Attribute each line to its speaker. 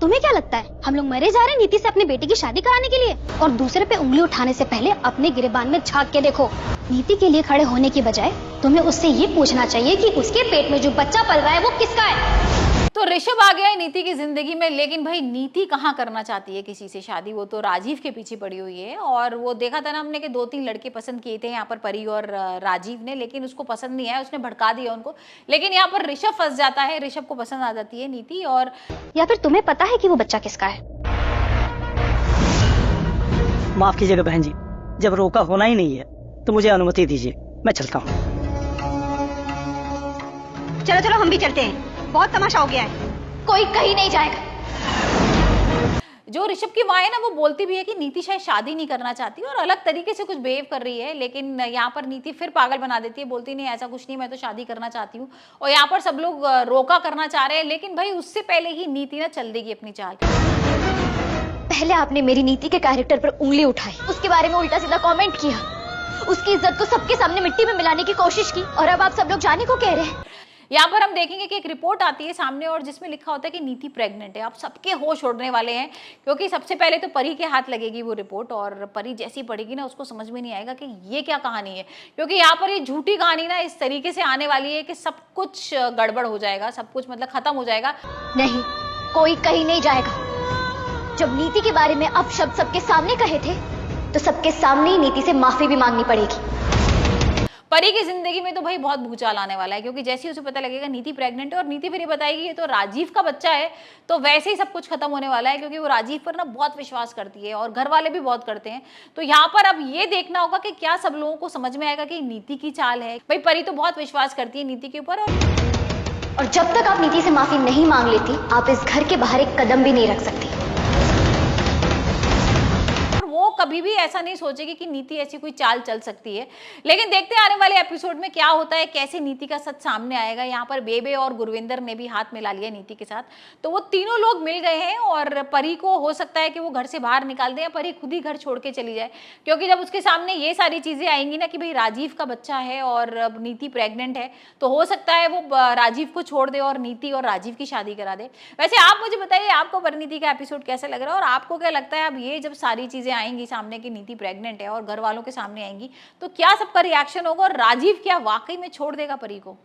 Speaker 1: तुम्हें क्या लगता है हम लोग मरे जा रहे हैं नीति से अपनी बेटी की शादी कराने के लिए? और दूसरे पे उंगली उठाने से पहले अपने गिरेबान में झांक के देखो। नीति के लिए खड़े होने की बजाय तुम्हें उससे ये पूछना चाहिए कि उसके पेट में जो बच्चा पल रहा है वो किसका है।
Speaker 2: तो ऋषभ आ गया है नीति की जिंदगी में, लेकिन भाई नीति कहाँ करना चाहती है किसी से शादी? वो तो राजीव के पीछे पड़ी हुई है। और वो देखा था ना हमने कि 2-3 लड़के पसंद किए थे यहाँ पर, परी और राजीव ने, लेकिन उसको पसंद नहीं आया, उसने भड़का दिया उनको। लेकिन यहाँ पर ऋषभ फंस जाता है, ऋषभ को पसंद आ जाती है नीति। और
Speaker 1: या फिर तुम्हें पता है कि वो बच्चा किसका है?
Speaker 3: माफ कीजिएगा बहन जी, जब रोका होना ही नहीं है तो मुझे अनुमति दीजिए, मैं चलता हूँ।
Speaker 4: चलो चलो हम भी चलते हैं, बहुत तमाशा हो गया है।
Speaker 1: कोई कहीं नहीं जाएगा।
Speaker 2: जो ऋषभ की माँ है ना, वो बोलती भी है कि नीति शायद शादी नहीं करना चाहती और अलग तरीके से कुछ बिहेव कर रही है, लेकिन यहाँ पर नीति फिर पागल बना देती है, बोलती नहीं ऐसा कुछ नहीं, मैं तो शादी करना चाहती हूँ। और यहाँ पर सब लोग रोका करना चाह रहे हैं, लेकिन भाई उससे पहले ही नीति ना चल देगी अपनी चाल।
Speaker 1: पहले आपने मेरी नीति के कैरेक्टर पर उंगली उठाई, उसके बारे में उल्टा सीधा कमेंट किया, उसकी इज्जत को सबके सामने मिट्टी में मिलाने की कोशिश की, और अब आप सब लोग जाने को कह रहे हैं।
Speaker 2: यहाँ पर हम देखेंगे कि एक रिपोर्ट आती है सामने और जिसमें लिखा होता है कि नीति प्रेग्नेंट है। आप सबके होश उड़ने वाले हैं, क्योंकि सबसे पहले तो परी के हाथ लगेगी वो रिपोर्ट, और परी जैसी पढ़ेगी ना उसको समझ में नहीं आएगा कि ये क्या कहानी है, क्योंकि यहाँ पर ये झूठी कहानी ना इस तरीके से आने वाली है कि सब कुछ गड़बड़ हो जाएगा, सब कुछ मतलब खत्म हो जाएगा।
Speaker 1: नहीं, कोई कहीं नहीं जाएगा। जब नीति के बारे में अपशब्द सबके सामने कहे थे तो सबके सामने ही नीति से माफी भी मांगनी पड़ेगी।
Speaker 2: परी की जिंदगी में तो भाई बहुत भूचाल आने वाला है, क्योंकि जैसे ही उसे पता लगेगा नीति प्रेग्नेंट है और नीति फिर ये बताएगी ये तो राजीव का बच्चा है, तो वैसे ही सब कुछ खत्म होने वाला है, क्योंकि वो राजीव पर ना बहुत विश्वास करती है और घर वाले भी बहुत करते हैं। तो यहाँ पर अब ये देखना होगा कि क्या सब लोगों को समझ में आएगा कि नीति की चाल है। भाई परी तो बहुत विश्वास करती है नीति के ऊपर,
Speaker 1: और जब तक आप नीति से माफी नहीं मांग लेती, आप इस घर के बाहर एक कदम भी नहीं रख सकती।
Speaker 2: कभी भी ऐसा नहीं सोचेगी कि नीति ऐसी कोई चाल चल सकती है। लेकिन देखते हैं आने वाले एपिसोड में क्या होता है, कैसे नीति का सच सामने आएगा। यहाँ पर बेबे और गुरविंदर ने भी हाथ मिला लिया नीति के साथ, तो वो तीनों लोग मिल गए हैं और परी को हो सकता है कि वो घर से बाहर निकाल दें या परी खुद ही घर छोड़ के चली जाए, क्योंकि जब उसके सामने ये सारी चीजें आएंगी ना कि भाई राजीव का बच्चा है और नीति प्रेग्नेंट है, तो हो सकता है वो राजीव को छोड़ दे और नीति और राजीव की शादी करा दे। वैसे आप मुझे बताइए आपको परिणीति का एपिसोड कैसा लग रहा है, और आपको क्या लगता है अब ये जब सारी चीजें आएंगी सामने की नीति प्रेग्नेंट है और घर वालों के सामने आएंगी, तो क्या सबका रिएक्शन होगा और राजीव क्या वाकई में छोड़ देगा परी को?